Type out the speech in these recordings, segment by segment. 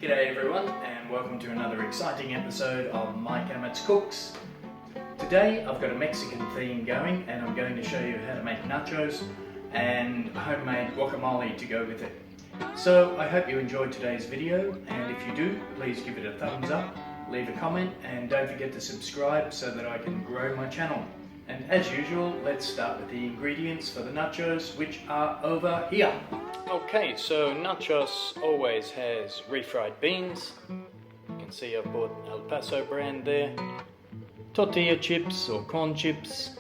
G'day everyone, and welcome to another exciting episode of Make Nachos. Today I've got a Mexican theme going, and I'm going to show you how to make nachos and homemade guacamole to go with it. So I hope you enjoyed today's video, and if you do, please give it a thumbs up, leave a comment, and don't forget to subscribe so that I can grow my channel. And as usual, let's start with the ingredients for the nachos, which are over here. Okay, so nachos always has refried beans. You can see I bought El Paso brand there. Tortilla chips or corn chips.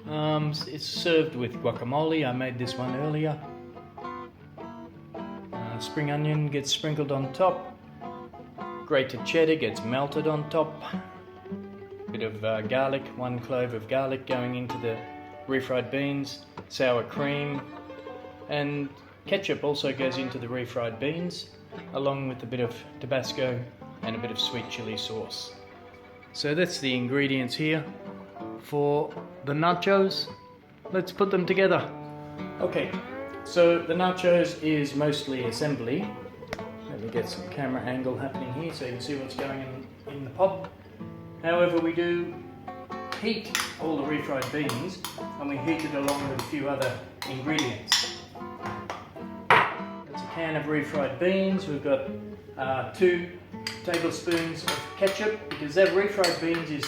It's served with guacamole. I made this one earlier. Spring onion gets sprinkled on top. Grated cheddar gets melted on top. Bit of garlic, 1 clove of garlic going into the refried beans. Sour cream. And ketchup also goes into the refried beans, along with a bit of Tabasco and a bit of sweet chili sauce. So that's the ingredients here for the nachos. Let's put them together. Okay, so the nachos is mostly assembly. Let me get some camera angle happening here so you can see what's going in the pot. However, we do heat all the refried beans, and we heat it along with a few other ingredients. Can of refried beans. We've got 2 tablespoons of ketchup, because that refried beans is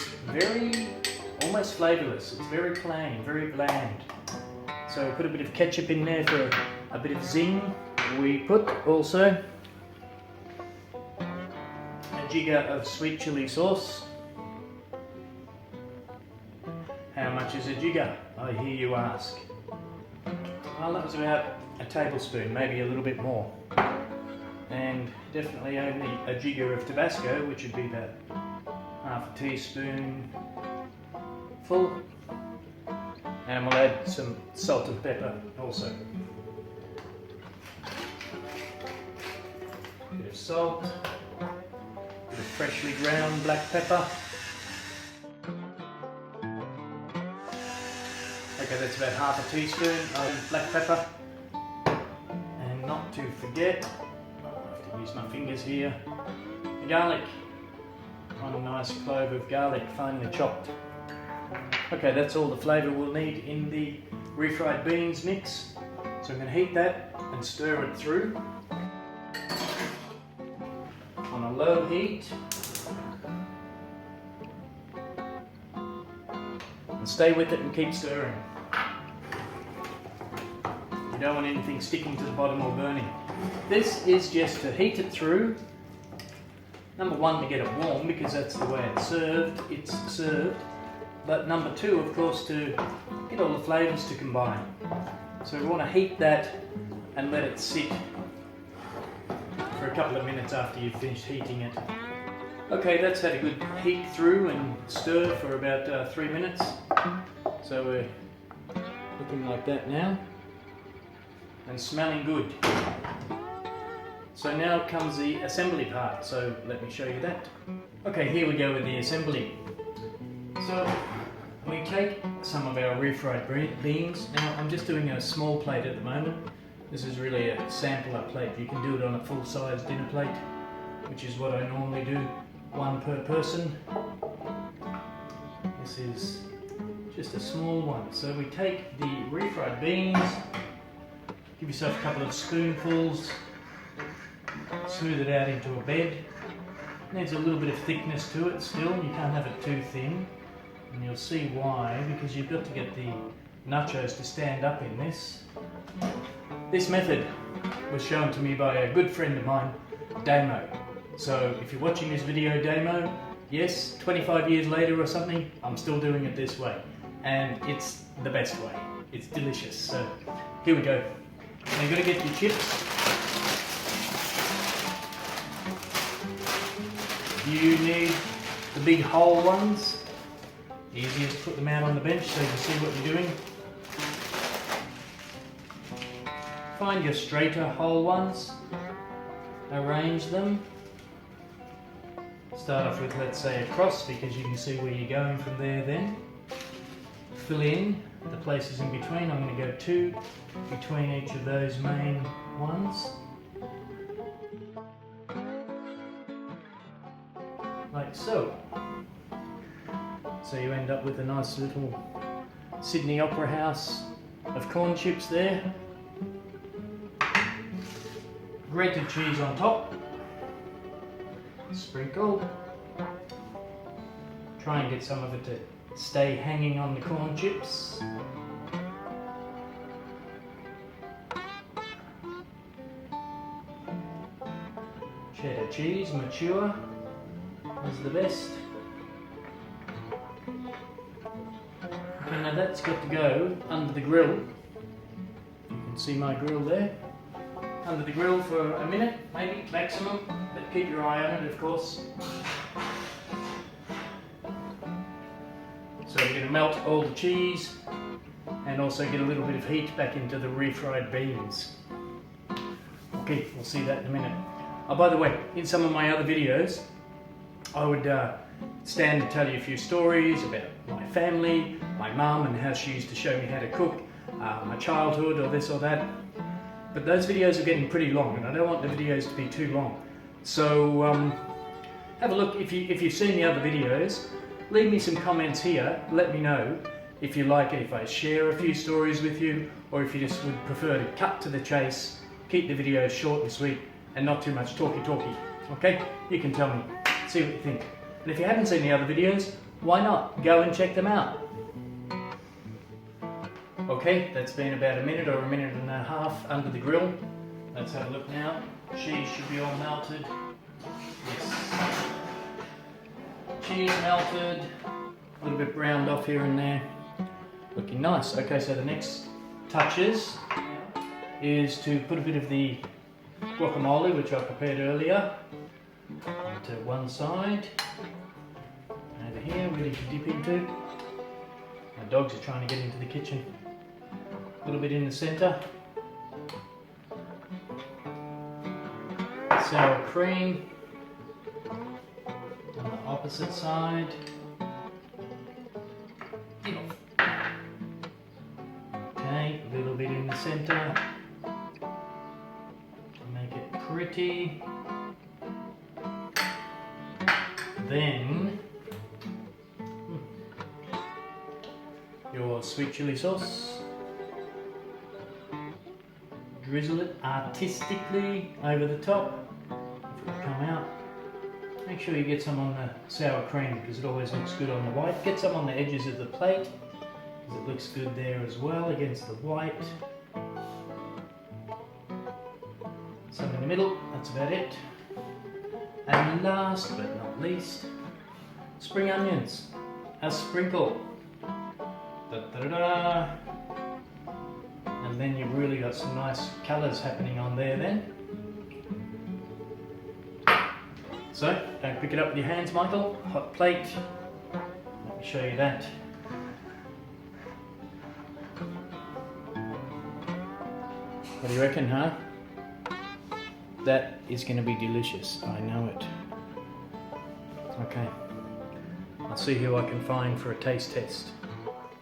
almost flavourless. It's very plain, very bland. So put a bit of ketchup in there for a bit of zing. We put also a jigger of sweet chili sauce. How much is a jigger, I hear you ask? Well, that was about a tablespoon, maybe a little bit more, and definitely only a jigger of Tabasco, which would be about half a teaspoon full, and we'll add some salt and pepper also. A bit of salt, a bit of freshly ground black pepper. Okay, that's about half a teaspoon of black pepper. Not to forget, I have to use my fingers here, the garlic. 1 nice clove of garlic, finely chopped. Okay, that's all the flavour we'll need in the refried beans mix. So I'm going to heat that and stir it through on a low heat. And stay with it and keep stirring. You don't want anything sticking to the bottom or burning. This is just to heat it through. Number 1, to get it warm, because that's the way it's served. But number 2, of course, to get all the flavours to combine. So we want to heat that and let it sit for a couple of minutes after you've finished heating it. Okay, that's had a good heat through and stir for about 3 minutes. So we're looking like that now. And smelling good. So now comes the assembly part, so let me show you that. Okay, here we go with the assembly. So we take some of our refried beans. Now I'm just doing a small plate at the moment. This is really a sampler plate. You can do it on a full-size dinner plate, which is what I normally do, 1 per person. This is just a small one. So we take the refried beans. Give yourself a couple of spoonfuls, smooth it out into a bed. Needs a little bit of thickness to it still, you can't have it too thin. And you'll see why, because you've got to get the nachos to stand up in this. This method was shown to me by a good friend of mine, Damo. So if you're watching this video, Damo, yes, 25 years later or something, I'm still doing it this way. And it's the best way. It's delicious. So here we go. Now you've got to get your chips. You need the big whole ones. Easier to put them out on the bench so you can see what you're doing. Find your straighter whole ones. Arrange them. Start off with, let's say, a cross, because you can see where you're going from there then. Fill in the places in between. I'm going to go 2 between each of those main ones. like so. So you end up with a nice little Sydney Opera House of corn chips there. Grated cheese on top. Sprinkle. Try and get some of it to stay hanging on the corn chips. Cheddar cheese, mature, is the best. Okay, now that's got to go under the grill. You can see my grill there. Under the grill for a minute, maybe, maximum, but keep your eye on it, of course. So we're going to melt all the cheese and also get a little bit of heat back into the refried beans. Okay, we'll see that in a minute. Oh, by the way, in some of my other videos, I would stand to tell you a few stories about my family, my mum and how she used to show me how to cook, my childhood or this or that. But those videos are getting pretty long and I don't want the videos to be too long. So have a look. If you've seen the other videos, leave me some comments here. Let me know if you like it, if I share a few stories with you, or if you just would prefer to cut to the chase, keep the videos short and sweet and not too much talky. Okay? You can tell me. See what you think. And if you haven't seen the other videos, why not? Go and check them out. Okay, that's been about a minute or a minute and a half under the grill. Let's have a look now. Cheese should be all melted. Yes. Cheese melted. A little bit browned off here and there. Looking nice. Okay, so the next touches is to put a bit of the guacamole, which I prepared earlier, onto one side. Over here, ready to dip into. My dogs are trying to get into the kitchen. A little bit in the centre. Sour cream on the opposite side. Okay, a little bit in the centre to make it pretty. Then your sweet chili sauce. Drizzle it artistically over the top. If it'll come out. Make sure you get some on the sour cream because it always looks good on the white. Get some on the edges of the plate because it looks good there as well against the white. Some in the middle, that's about it. And last but not least, spring onions. A sprinkle. Da-da-da-da. And then you've really got some nice colours happening on there then. So, don't pick it up with your hands, Michael. Hot plate. Let me show you that. What do you reckon, huh? That is going to be delicious. I know it. Okay. I'll see who I can find for a taste test.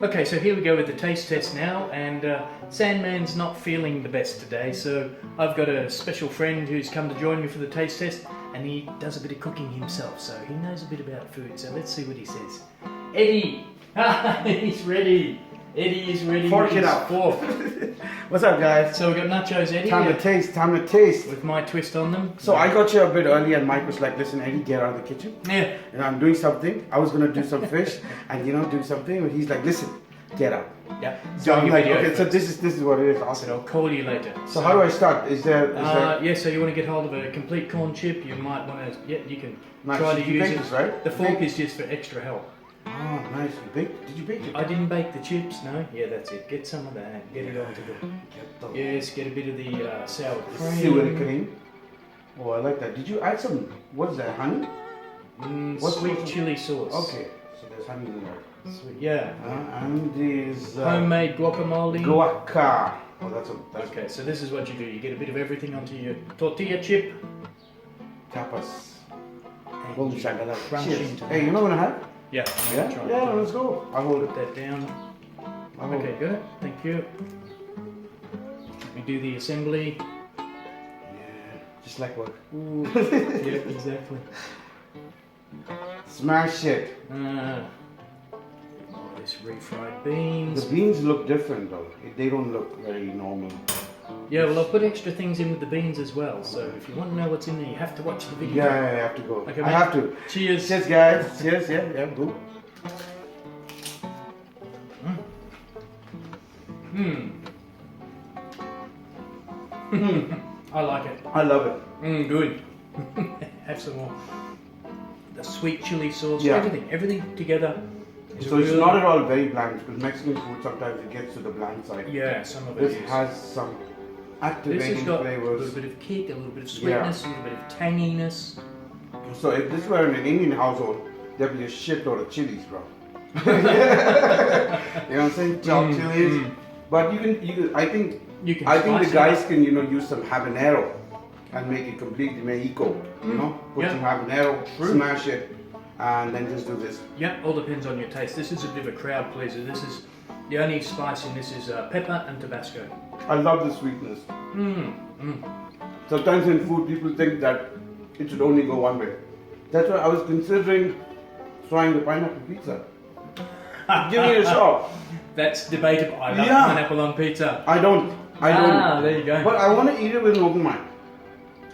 Okay, so here we go with the taste test now, and Sandman's not feeling the best today, so I've got a special friend who's come to join me for the taste test, and he does a bit of cooking himself, so he knows a bit about food, so let's see what he says. Eddie! He's ready! Eddie is ready. Fork it up. What's up, guys? So we've got nachos, Eddie. Time to taste. With my twist on them. So I got you a bit early and Mike was like, listen, Eddie, get out of the kitchen. Yeah. And I'm doing something. I was going to do some fish and, do something. But he's like, listen, get out. Yeah. So I'm like, okay, so this is what it is. Awesome. I'll call you later. So how do I start? Is there... Yeah, so you want to get hold of a complete corn chip. You might want to... Yeah, you can try to use it. This, right? The fork is just for extra help. Oh, nice. Did you bake it? I didn't bake the chips, no. Yeah, that's it. Get some of that. Get it onto the... Yes, get a bit of the sour cream. Sour cream. Oh, I like that. Did you add some... What is that, honey? Sweet chili sauce. Okay, so there's honey in there. Sweet, yeah. And there's... homemade guacamole. Guaca. Oh, that's okay, so this is what you do. You get a bit of everything onto your tortilla chip. Tapas. And you crunch into Hey, you know what I have? Yeah. Yeah, let's go. I'll hold Put that down. Okay, good. Thank you. Let me do the assembly. Yeah, just like work. Ooh. Yeah, exactly. Smash it. Oh, this refried beans. The beans look different though. They don't look very normal. Yeah, well, I've put extra things in with the beans as well. So if you want to know what's in there, you have to watch the video. Yeah, I have to go. Okay, I mate. have to. Cheers. Cheers, guys. Cheers. Yeah, go. I like it. I love it. Good. Have some more. The sweet chili sauce, Yeah. everything together. is So it's real- not at all very bland because Mexican food sometimes it gets to the bland side. Yeah, some of it This is. has some This activating has got a flavors. little bit of kick, a little bit of sweetness, a little bit of tanginess. So if this were in an Indian household, there'd be a shitload of chilies, bro. You know what I'm saying? Chopped chilies. But you can. I think You can the spice it guys up. can use some habanero and make it completely Mexico. You know, put Yeah. some habanero, True. smash it, and then just do this. Yeah, all depends on your taste. This is a bit of a crowd pleaser. This is the only spice in this is pepper and Tabasco. I love the sweetness. Sometimes in food, people think that it should only go one way. That's why I was considering trying the pineapple pizza. Give me a shot. That's debatable. I love Yeah. pineapple on pizza. I don't. There you go. But I want to eat it with an open mind.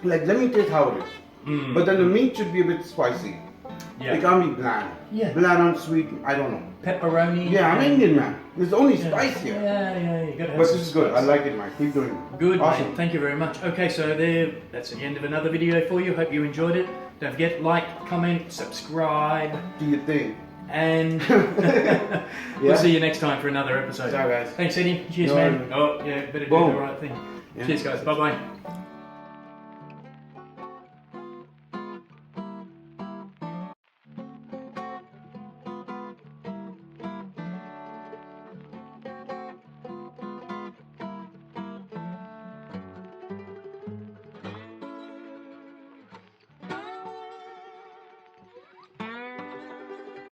Like, let me taste how it is. But then the meat should be a bit spicy. Yeah. It can't be bland. Yeah. Bland and sweet, I don't know. Pepperoni. Yeah, I'm Indian, man. There's only Yeah. spice here. Yeah, you gotta have But some this is good. I spice. like it, man. Keep doing it. Good, Awesome. mate. Thank you very much. Okay, so that's the end of another video for you. Hope you enjoyed it. Don't forget, like, comment, subscribe, Do your thing. and Yeah. we'll see you next time for another episode. Ciao, guys. Thanks, Eddie. Cheers, No man. worries. Oh, yeah, better do Boom. the right thing. Yeah. Cheers, guys. Bye-bye.